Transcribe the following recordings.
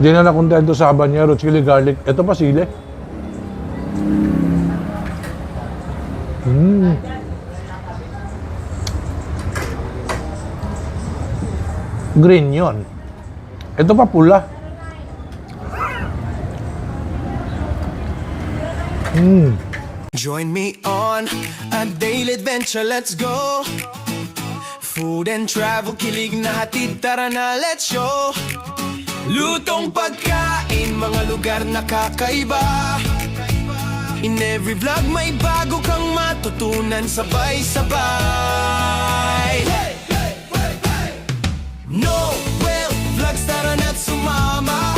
Hindi na nakontento sa habanero, chili garlic. Ito pa sili. Green yon. Ito pa pula. Join me on a daily adventure, let's go. Food and travel, kilig na hatid, tara na, let's show. Lutong pagkain, mga lugar na kakaiba. In every vlog may bago kang matutunan, sabay-sabay. Noel Vlogs, tara na't sumama.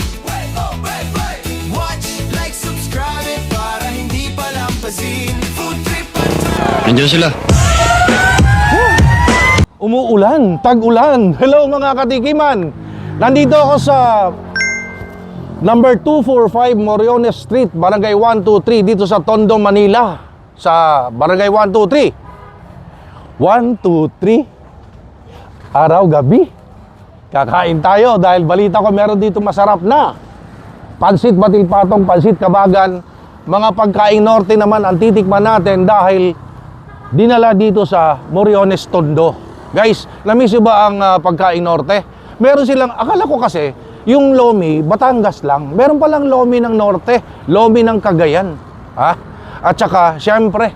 Watch, like, subscribe para hindi palampasin. Food trip at Nandiyan sila. Umuulan, tag-ulan. Hello mga katikiman. Nandito ako sa number 245 Moriones Street, Barangay 123 dito sa Tondo, Manila. Sa Barangay 123. 123 araw gabi. Kakain tayo dahil balita ko meron dito masarap na pansit batil patong, pansit kabagan. Mga pagkain norte naman ang titikman natin dahil dinala dito sa Moriones, Tondo. Guys, namiss ba ang pagkain norte? Meron silang, akala ko kasi, yung lomi, Batangas lang. Meron palang lomi ng norte, lomi ng Cagayan. Ha? At saka, syempre,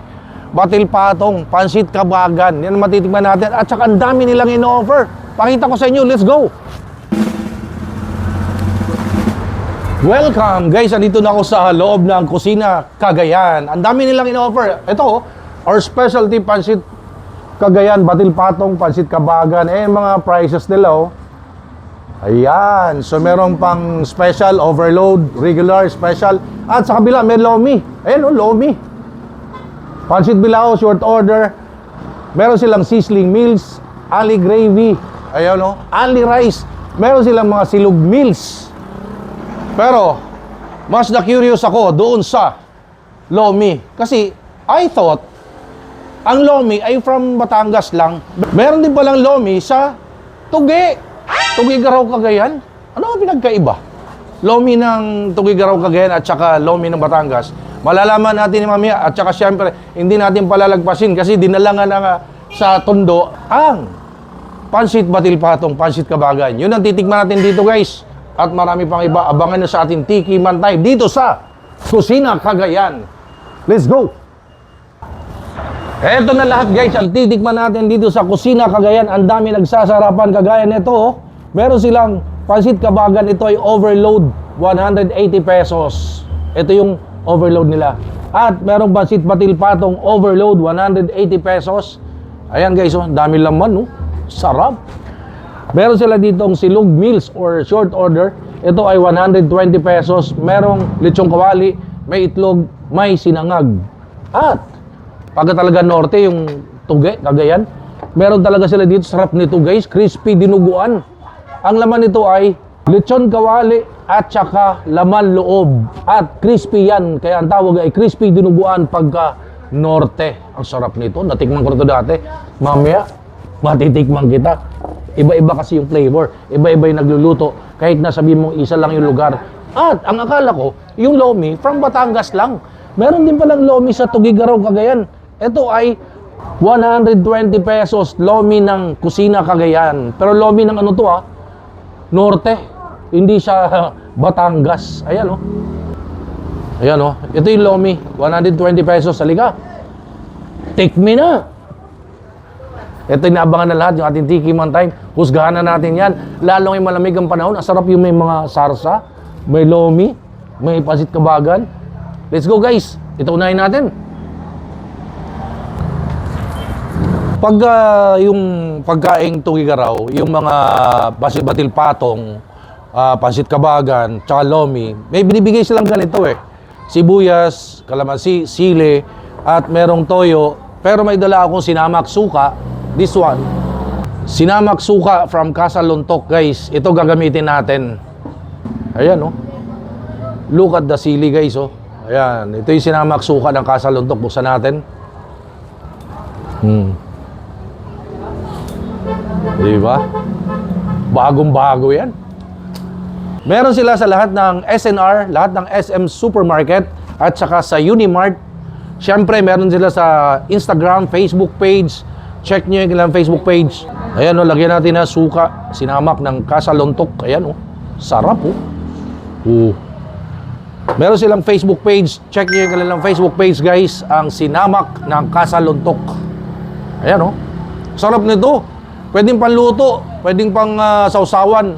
batil patong, pansit kabagan. Yan ang matitikman natin. At saka, ang dami nilang in-offer. Pakita ko sa inyo, let's go! Welcome! Guys, andito na ako sa loob ng Kusina Cagayan. Ang dami nilang in-offer. Ito, our specialty pansit Cagayan, batil patong, pansit kabagan. Mga prices nila, oh. Ayan. So, meron pang special, overload, regular, special. At sa kabila, may lomi. Ayan, oh, lomi. Pansit bilao, short order. Meron silang sizzling meals, ali gravy. Ayan, oh, ali rice. Meron silang mga silog meals. Pero, mas na-curious ako doon sa lomi. Kasi, I thought, ang lomi ay from Batangas lang. Meron din palang lomi sa Tugi. Tugi-Garaw, Cagayan. Ano ang pinagkaiba? Lomi ng Tugi-Garaw, Cagayan at saka lomi ng Batangas. Malalaman natin ni mamaya. At saka syempre, hindi natin palalagpasin kasi dinala nga na sa Tondo ang pansit batil patong, pansit kabagan. Yun ang titikman natin dito, guys. At marami pang iba. Abangan nyo sa ating Tikiman Time dito sa Kusina Cagayan. Let's go! Eto na lahat, guys, ang titikman natin dito sa Kusina Cagayan. Ang dami nagsasarapan kagaya nito, oh. Meron silang pansit kabagan, ito ay overload, 180 pesos. Ito yung overload nila. At merong pansit batil patong overload, 180 pesos. Ayan, guys, oh, dami laman, oh. Sarap. Meron sila ditong silog meals or short order. Ito ay 120 pesos. Merong lechong kawali, may itlog, may sinangag. At pagka talaga norte, yung Tugi, Cagayan, meron talaga sila dito. Sarap nito, guys. Crispy dinuguan. Ang laman nito ay lechon kawali at saka laman loob. At crispy yan. Kaya ang tawag ay crispy dinuguan pagka norte. Ang sarap nito. Natikman ko ito dati. Mamaya, matitikman kita. Iba-iba kasi yung flavor. Iba-iba yung nagluluto. Kahit nasabi mong isa lang yung lugar. At ang akala ko, yung lomi from Batangas lang. Meron din palang lomi sa Tugi-Garaw, Cagayan. Ito ay 120 pesos, lomi ng Kusina Cagayan. Pero lomi ng ano to, ha? Norte. Hindi siya Batangas. Ayan, oh. Ayan, oh. Ito yung lomi, 120 pesos. Halika. Take me na. Ito yung naabangan na lahat, yung ating Tikiman Time. Husgahan na natin yan. Lalo ngayong malamig ang panahon. Ang sarap yung may mga sarsa, may lomi, may pansit kabagan. Let's go, guys. Ito unahin natin. Pag yung pagkaing Tugi-Garaw, yung mga pansit batil patong, pansit kabagan, tsaka lomi, may binibigay silang ganito, eh. Sibuyas, kalamansi, sili, at merong toyo. Pero may dala akong sinamak suka. This one, sinamak suka from Casa Lontok, guys. Ito gagamitin natin. Ayan, oh. Look at the sili, guys, oh. Ayan, ito yung sinamak suka ng Casa Lontok. Buksan natin. Di ba? Bagong-bago yan. Meron sila sa lahat ng SNR, lahat ng SM Supermarket, at saka sa Unimart. Siyempre, meron sila sa Instagram, Facebook page. Check nyo yung kanilang Facebook page. Ayan o, lagyan natin na suka, sinamak ng Kasaluntok. Ayan o, sarap o. Meron silang Facebook page. Check nyo yung kanilang Facebook page, guys. Ang sinamak ng Kasaluntok. Ayan o, sarap nito. Pwedeng panluto, pwedeng pang sausawan.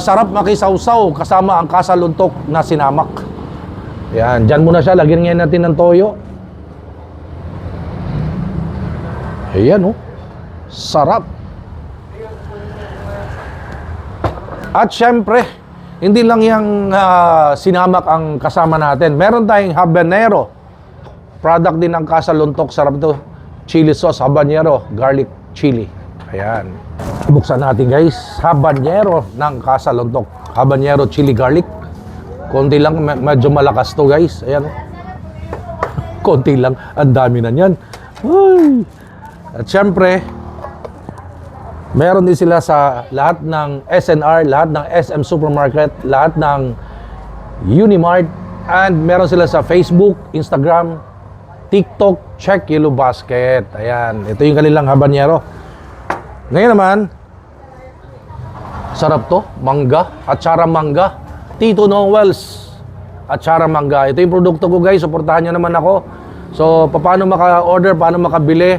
Sarap makisawsaw kasama ang Kasaluntok na sinamak. Ayan, dyan muna siya. Lagyan ngayon natin ng toyo. Ayan oh, sarap. At syempre, hindi lang yung sinamak ang kasama natin. Meron tayong habanero. Product din ng Kasaluntok. Sarap ito. Chili sauce, habanero, garlic chili. Ayan. Buksan natin guys. Habanero ng Kasaluntok. Habanero chili garlic. Konti lang, medyo malakas to guys. Ayan oh. Konti lang, ang dami na yan. Ay. At syempre, meron din sila sa lahat ng SNR, lahat ng SM Supermarket, lahat ng Unimart, and meron sila sa Facebook, Instagram, TikTok, check Yellow Basket. Ayan, ito yung kanilang habanero. Ngayon naman, sarap to, mangga, atsara mangga. Tito Noel's atsara mangga. Ito yung produkto ko guys, suportahan nyo naman ako. So, paano maka-order, paano makabili?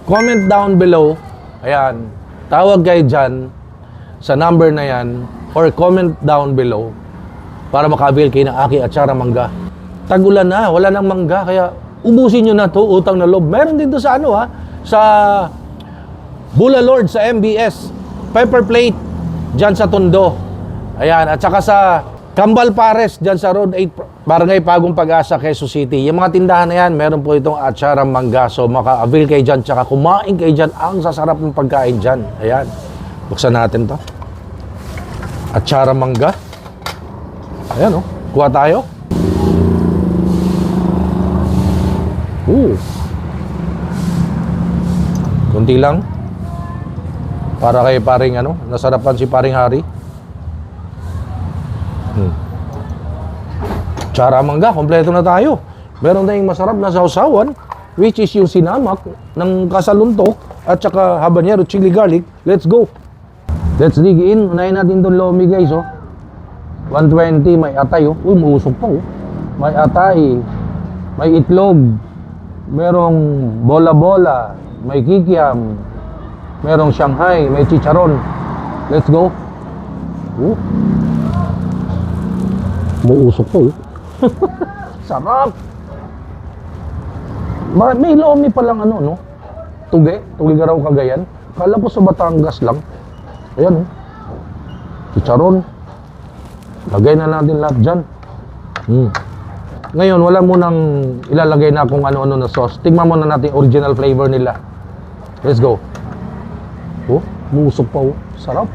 Comment down below. Ayan, tawag kayo dyan sa number na yan, or comment down below para maka-avail kayo ng aking atsara mangga. Tag-ulan na, wala nang mangga, kaya ubusin nyo na to, utang na loob. Meron din to sa ano sa Bula Lord, sa MBS, Pepper Plate, dyan sa Tondo. Ayan, at saka sa Kambal Pares, dyan sa Road 8, Barangay Pagong Pag-asa, Quezon City. Yung mga tindahan na yan, meron po itong atsara mangga. So, maka-avail kayo dyan, tsaka kumain kayo dyan. Ang sasarap ng pagkain dyan. Ayan, buksan natin to. Atsara mangga. Ayan, kuha tayo. Kunti lang. Para kay paring nasarapan si paring Hari. Atsara mangga, kompleto na tayo. Meron tayong masarap na sausawan, which is yung sinamak ng Kasaluntok at saka habanero chili garlic. Let's go. Let's dig in. Unahin natin itong lomi guys 120, may atay Uy, mausok pa May atay, may itlog, merong bola-bola, may kikiam, merong Shanghai, may chicharon. Let's go. Mausok pa sarap. May lomi palang Tuge raw Cagayan. Kala ko sa Batangas lang. Ayan chicharon. Lagay na natin lahat dyan. Ngayon, wala mo nang ilalagay na kung ano-ano na sauce. Tingnan muna natin original flavor nila. Let's go. Musok pa sarap.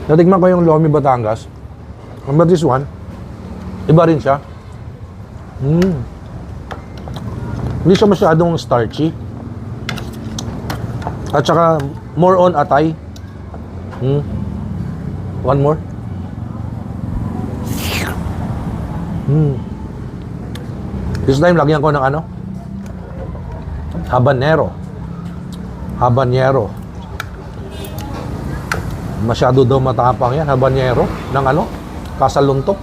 Natikman ko yung Lomi Batangas. But this one, iba rin siya. Hindi siya masyadong starchy. At saka more on atay. One more. This time lagyan ko ng habanero. Masyado daw matapang yan, habanero ng Kasaluntok.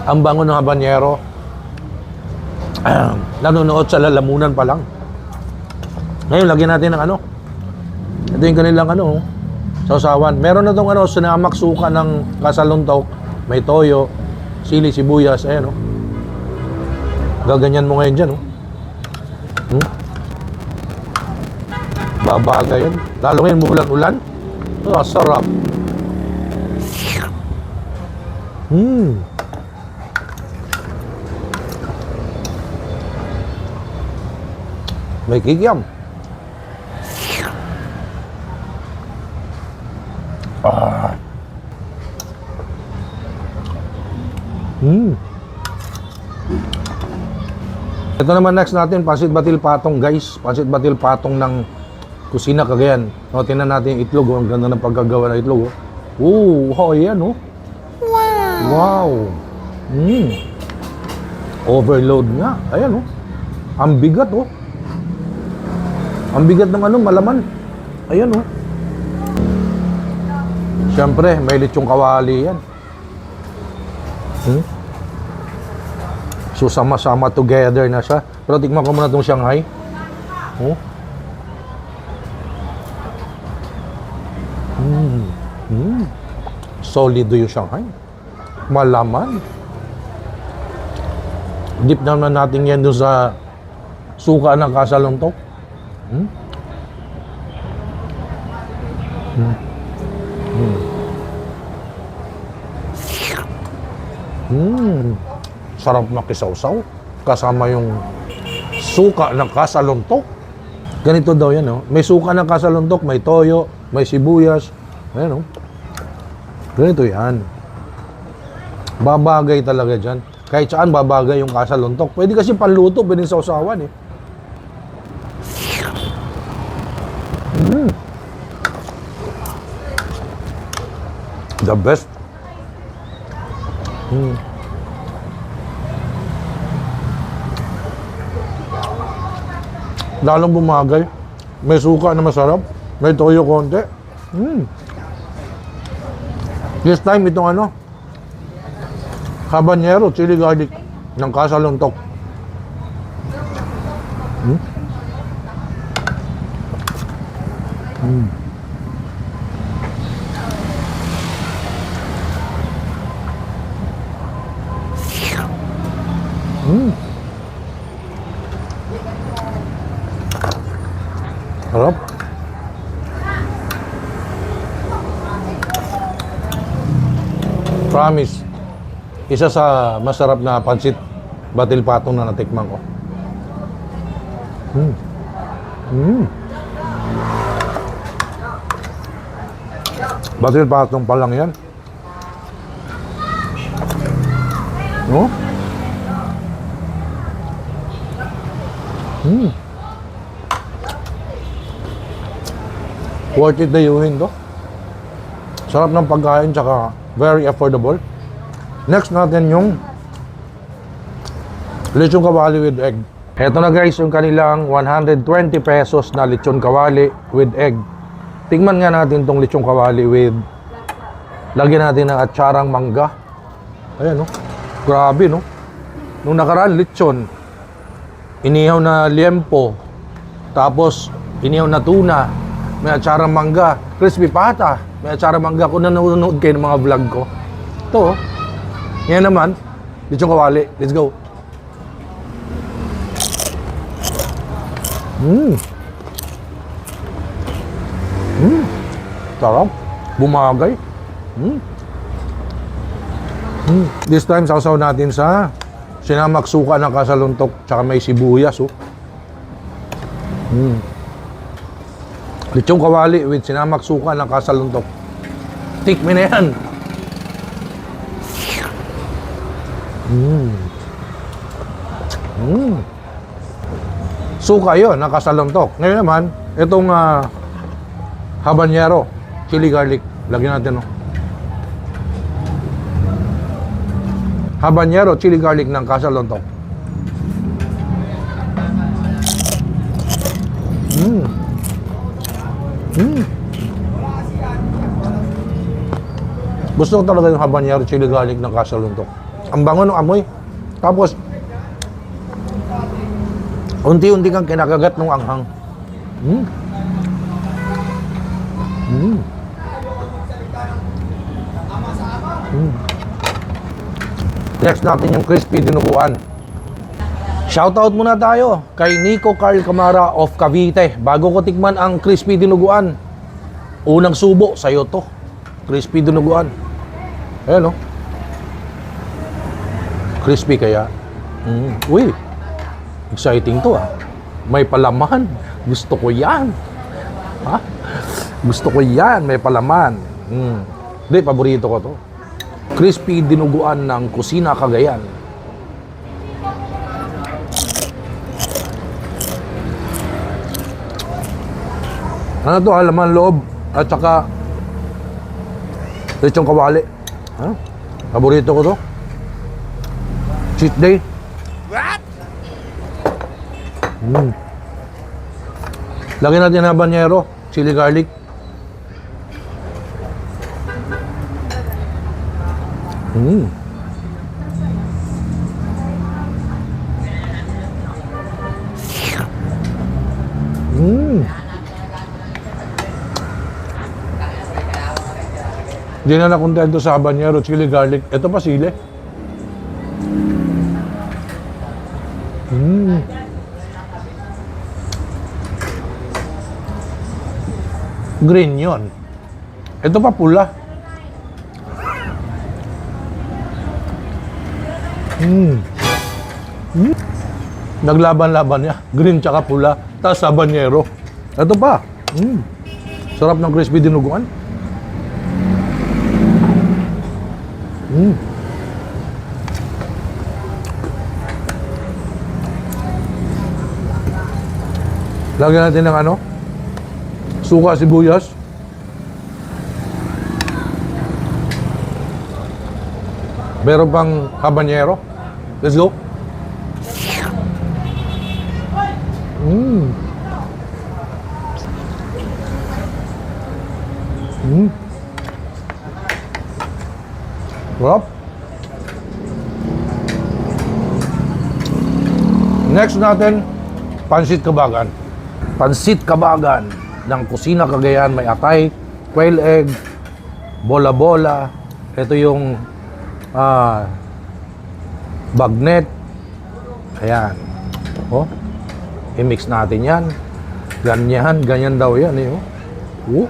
Ang bango ng habanero. Nanonood sa lalamunan pa lang. Ngayon, lagyan natin ng ito yung kanilang sausawan. Meron na itong sinamak suka ng Kasaluntok. May toyo, sili, sibuyas. Ayan gaganyan mo ngayon dyan babagay yan. Lalo ngayon mulan-ulan. Sarap. May kikiam. Ito naman next natin, Pansit Batil Patong guys. Pansit Batil Patong ng Kusina Cagayan. O, tingnan natin yung itlog. Ang ganda ng pagkagawa ng itlog. Oh, yan oh. Wow. Overload nga. Ayan oh. Ang bigat oh. Ang bigat ng malaman. Ayan oh. Siyempre, may lechong kawali yan. So, sama-sama together na siya. Pero tikman ko muna itong Shanghai. Oh. Solido yung Shanghai. Malaman. Dip naman natin yan doon sa suka ng kasaluntok. Sarap na kisawsaw. Kasama yung suka ng kasaluntok. Ganito daw yan, oh. May suka ng kasaluntok, may toyo, may sibuyas. Ayan, oh. Ganito yan. Babagay talaga dyan. Kahit saan babagay yung kasaluntok. Pwede kasi panluto, pwedeng sausawan, eh. The best. Lalong bumagay. May suka na masarap. May toyo konti. This time itong habanero, chili garlic ng kasaluntok. Sarap. Promise. Isa sa masarap na pansit batil patong na natikman ko. Batil patong pa lang yan. No? Worth it dayuhin to. Sarap ng pagkain, tsaka very affordable. Next natin yung lechon kawali with egg. Eto na guys, yung kanilang 120 pesos na lechon kawali with egg. Tingnan nga natin tong lechon kawali with, lagyan natin ng atsarang mangga. Ayan, no? Grabe, no? Nung nakaraan, lechon. Inihaw na liempo. Tapos, inihaw na tuna. May atsarang mangga. Crispy pata. May atsarang mangga. Kung nanonood kayo ng mga vlog ko. Ito, oh. Ngayon naman, lechon kawali. Let's go. Sarap. Bumagay. This time, sausaw natin sa sinamak suka ng kasaluntok tsaka may sibuyas, oh. Lechong kawali with sinamak suka ng kasaluntok. Tikmin na yan. Suka yun, ng kasaluntok. Ngayon naman, itong habanero, chili garlic. Lagyan natin, oh. Habanero, chili garlic ng kasaluntok. Gusto ko talaga yung habanero, chili garlic ng kasaluntok. Ang bango ng amoy. Tapos, unti-unti kang kinakagat ng anghang. Next natin yung crispy dinuguan. Shoutout muna tayo kay Nico Carl Camara of Cavite. Bago ko tikman ang crispy dinuguan, unang subo sa'yo to. Crispy dinuguan. Ayan, oh. Crispy kaya. Uy, exciting to, ah. May palaman. Gusto ko yan. Ha? Gusto ko yan. May palaman. Hindi, paborito ko to. Crispy dinuguan ng Kusina Cagayan. Ano to, laman loob at saka lechong kawali. Ha? Paborito ko to. Cheat day. What? Lagyan natin ng habanero, chili garlic. Hindi na nakontento sa habanero, chili garlic. Ito pa sili. Green yon. Ito pa pula. Naglaban-laban niya. Green tsaka pula. Tapos habanero. Ito pa. Sarap ng crispy dinuguan. Lagyan natin ng ano? Suka, sibuyas. Meron pang habanero. Let's go. Sarap. Next natin, pansit kabagan. Pansit kabagan ng Kusina Cagayan. May atay, quail egg, bola-bola. Ito yung bagnet. Ayan. Oh. I-mix natin yan. Ganyan. Ganyan daw yan. Eh, oh.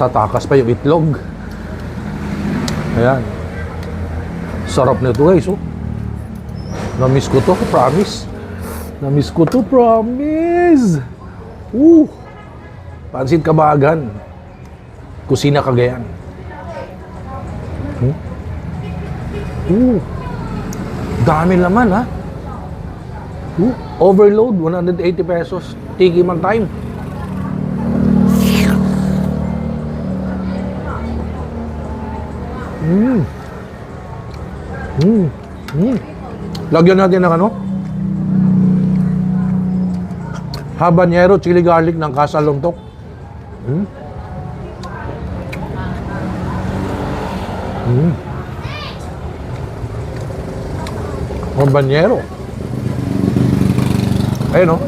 Tatakas pa yung itlog. Ayan. Sarap nito guys. Oh. Na-miss ko to. Promise. Na-miss ko to. Promise. Pansit kabagan. Kusina Cagayan. Dami laman ha. Overload, 180 pesos. Tiki man time. Lagyan natin ng ano? Habanero, chili garlic ng Kasaluntok. Habanero. Ayun, oh.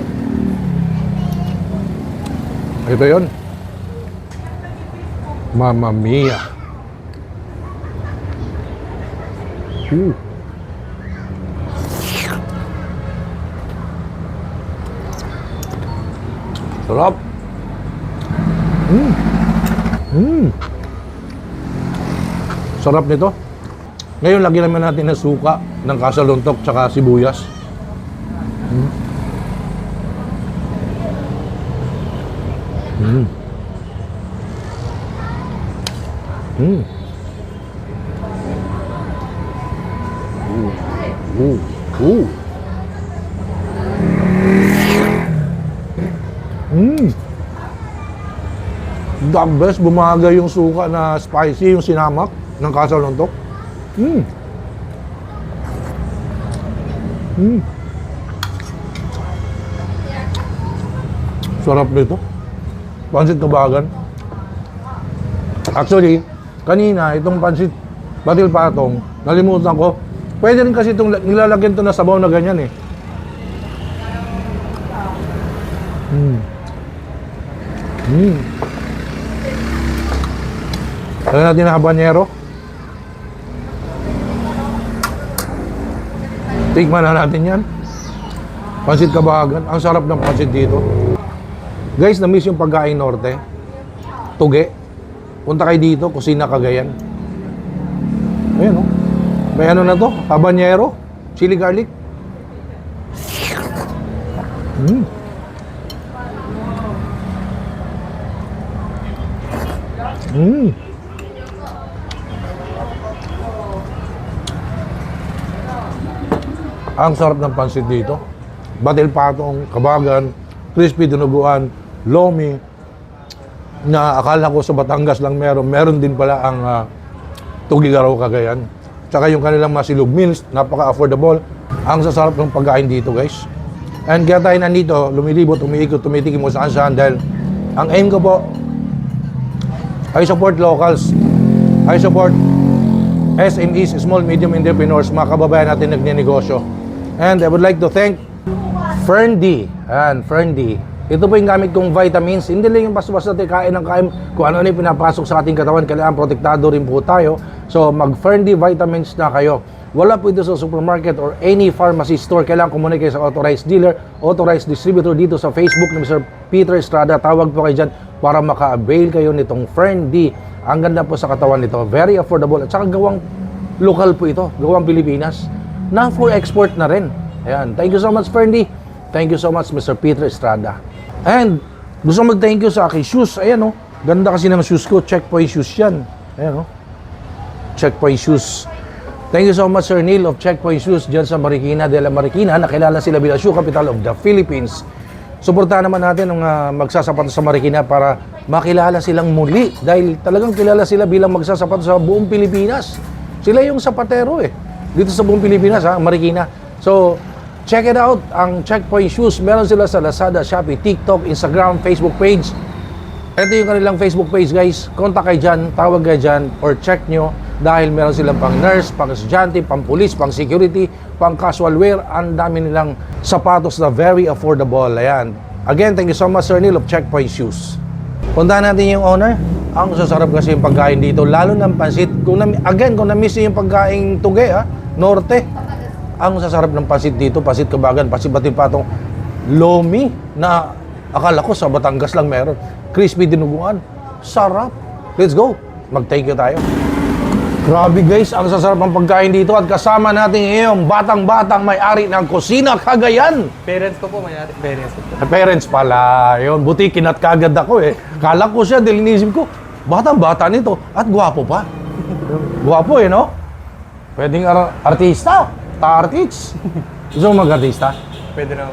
Ito yun. Mamma mia. Sarap. Sarap nito. Ngayon, lagyan naman natin ng suka ng Kasaluntok tsaka sibuyas. The best, bumaga yung suka na spicy, yung sinamak ng Kasaluntok. Sarap nito. Pansit kabagan. Actually, kanina, itong pansit batil patong, nalimutan ko. Pwede rin kasi itong nilalagyan to na sabaw na ganyan eh. Lagyan natin na habanero. Tikman na natin yan. Pansit kabagan. Ang sarap ng pansit dito. Guys, na-miss yung pagkain norte. Tuge. Punta kayo dito, Kusina Cagayan. Ayan, oh. May ano na to? Habanero, chili garlic. Ang sarap ng pansit dito. Batil patong, kabagan, crispy dinuguan, lomi, na akala ko sa Batangas lang meron din pala ang Tugigaraw, Cagayan. Tsaka yung kanilang masilog meals, napaka-affordable. Ang sasarap ng pagkain dito, guys. And kaya tayo nandito, lumilibot, umiikot, tumitikim mo saan-saan dahil ang aim ko po, I support locals. I support SMEs, small, medium entrepreneurs, mga kababayan natin nagnenegosyo. And I would like to thank Ferndy. And Ferndy, ito po yung gamit kong vitamins. Hindi lang yung basta-basta kain ng kain kung ano-ano yung pinapasok sa ating katawan. Kailangan protektado rin po tayo. So mag-Ferndy vitamins na kayo. Wala po ito sa supermarket or any pharmacy store. Kailangan kumunay kayo sa authorized dealer, authorized distributor dito sa Facebook ni Mr. Peter Estrada. Tawag po kayo dyan para maka-avail kayo nitong Ferndy. Ang ganda po sa katawan nito. Very affordable. At saka gawang local po ito. Gawang Pilipinas. Na for export na rin. Ayan. Thank you so much, Ferndy. Thank you so much, Mr. Peter Estrada. And gusto mag-thank you sa aking shoes. Ayan, oh. Ganda kasi ng shoes ko. Checkpoint shoes yan. Ayan, oh. Checkpoint shoes. Thank you so much, Sir Neil of Checkpoint Shoes dyan sa Marikina de la Marikina. Nakilala sila bilang shoe capital of the Philippines. Suportahan naman natin ang magsasapatos sa Marikina para makilala silang muli. Dahil talagang kilala sila bilang magsasapatos sa buong Pilipinas. Sila yung sapatero eh. Dito sa buong Pilipinas, Marikina. So, check it out, ang Checkpoint Shoes. Meron sila sa Lazada, Shopee, TikTok, Instagram, Facebook page. Ito yung kanilang Facebook page, guys. Contact kayo dyan, tawag kayo dyan, or check nyo. Dahil meron silang pang nurse, pang estudyante, pang police, pang security, pang casual wear. Ang dami nilang sapatos na very affordable. Ayan. Again, thank you so much, Sir Neil of Checkpoint Shoes. Puntahan natin yung owner. Ang sasarap kasi yung pagkain dito, lalo ng pansit. Kung na-miss yung pagkain tuge, norte. Ang sasarap ng pansit dito, pansit kabagan, pansit batipatong, lomi na akala ko sa Batangas lang meron. Crispy dinuguan. Sarap. Let's go. Mag-thank you tayo. Grabe guys, ang sasarap ng pagkain dito at kasama natin ngayong batang-batang may-ari ng Kusina Cagayan. Parents ko po, may-ari. Parents ko po. Parents pala. Yun, buti kinat kagad ako eh. Kala ko siya, dilinisip ko, batang-bata nito at gwapo pa. Gwapo eh, no? Pwedeng artista. Tartits. Gusto mo mag-artista? Pwede na.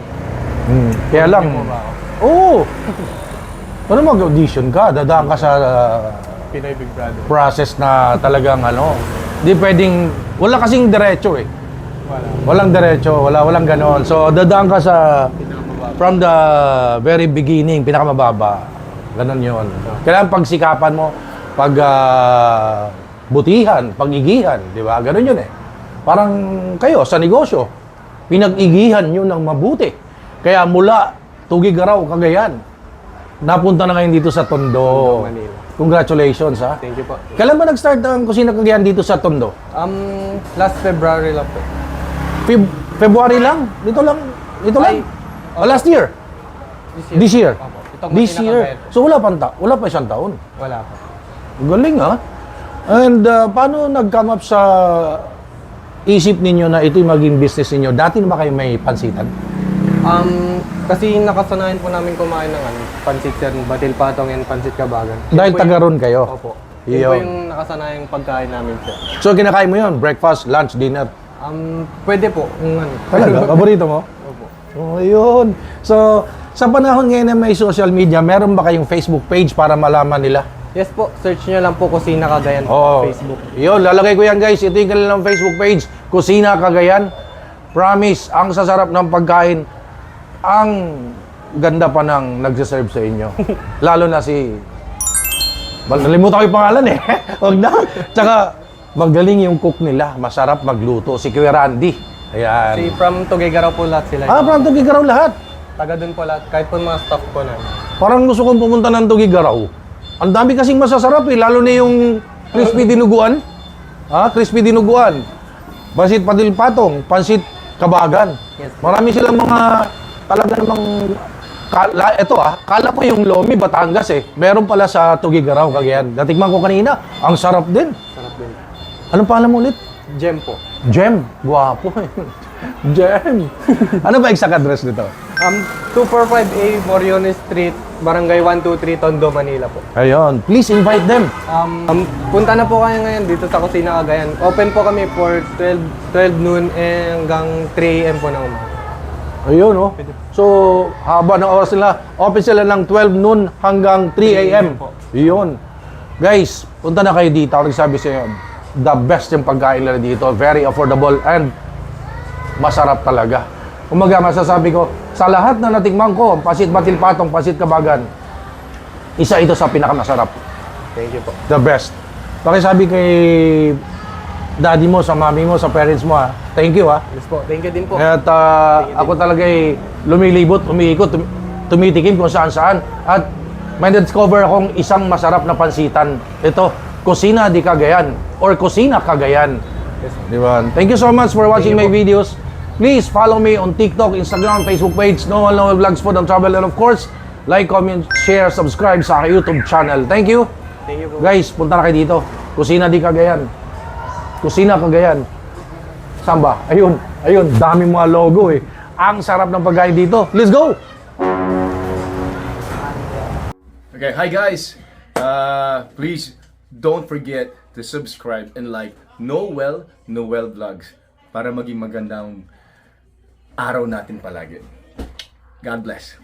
Kaya lang. mo ba ako? Oo. Ano mag-audition ka? Dadaan ka sa Pinoy Big Brother. process na talagang di pwedeng, wala kasing diretso eh. Wala. Walang diretso, walang ganon. So, dadaan ka sa, from the very beginning, pinakamababa. Ganon yun. Kailangan pagsikapan mo, butihan, pag-igihan, di ba? Ganon yun eh. Parang kayo sa negosyo, pinag-igihan nyo ng mabuti. Kaya mula Tugigaraw, Cagayan, napunta na ngayon dito sa Tondo. Manila. Congratulations, ha? Thank you po. Kailan ba nag-start ang Kusina Cagayan dito sa Tondo? Last February lang po. February lang? Dito lang? Ay, Last year? This year? Opo. Itong This Kusina year? Cagayan. So wala pa isang taon? Wala po. Galing, ha? And paano nag-come up sa isip ninyo na ito'y maging business ninyo? Dati na ba kayo may pansitan? Kasi nakasanayan po namin kumain ng pansit sir, batil patong and pansit kabagan. Dahil Yun po taga ron kayo? Opo. Yun po Yun. yung nakasanayang pagkain namin sir. So kinakain mo yun? Breakfast, lunch, dinner? Pwede po. Kung ano. Talaga? Paborito mo? Opo. Oh, yun. So, sa panahon ngayon na may social media, meron ba kayong Facebook page para malaman nila? Yes po, search nyo lang po Kusina Cagayan Oh, Facebook. Yun, lalagay ko yan guys. Ito yung kanilang Facebook page, Kusina Cagayan. Promise, ang sasarap ng pagkain, ang ganda pa ng nagsiserve sa inyo. Lalo na si... Nalimutan ko yung pangalan eh. Huwag na. Tsaka, magaling yung cook nila. Masarap magluto. Si Kuya Randy. Ayan. Si from Tugigaraw po lahat sila. From Tugigaraw lahat. Taga dun po lahat, kahit po mga staff po na. Parang gusto kong pumunta ng Tugigaraw. Ang dami kasing masasarap eh. Lalo na yung crispy dinuguan. Crispy dinuguan. Pansit patil-patong. Pansit kabagan. Yes. Marami silang mga talaga namang kala ko yung lomi Batangas eh. Meron pala sa Tugigaraw, Cagayan. Natikman ko kanina. Ang sarap din. Sarap din. Anong pangalan mo ulit? Gem po. Gem. Guwapo. Gem. Ano ba exact address nito? 245A Moriones Street, Barangay 123 Tondo, Manila po. Ayun, please invite them. Punta na po kayo ngayon dito sa Kusina Cagayan. Open po kami for 12 noon hanggang 3 AM po na umaga. Ayun, oh. So, haba ng oras nila. Open sila ng 12 noon hanggang 3 a.m. Ayun. Guys, punta na kayo dito. Ako nagsabi sa inyo, the best yung pagkain nila dito. Very affordable and masarap talaga. Umaga, masasabi ko, sa lahat na natikman ko, pasit batil patong, pasit kabagan, isa ito sa pinakamasarap. Thank you po. The best. Pakisabi kay daddy mo, sa mami mo, sa parents mo, ha. Thank you, ha. Yes po. Thank you din po. At ako talaga ay lumilibot, umiikot, tumitikim kung saan-saan. At may discover akong isang masarap na pansitan. Ito, Kusina di Cagayan or Kusina Cagayan. Yes, Di ba? Thank you so much for watching my videos. Please follow me on TikTok, Instagram, Facebook page, Noel Vlogs Food and Travel. And of course, like, comment, share, subscribe sa aking YouTube channel. Thank you. Thank you po. Guys, punta na kayo dito. Kusina di Cagayan. Kusina Cagayan. Saan ba? Ayun, ayun, dami mga logo eh. Ang sarap ng pagkain dito. Let's go! Okay, hi guys! Please don't forget to subscribe and like Noel Vlogs para maging magandang araw natin palagi. God bless.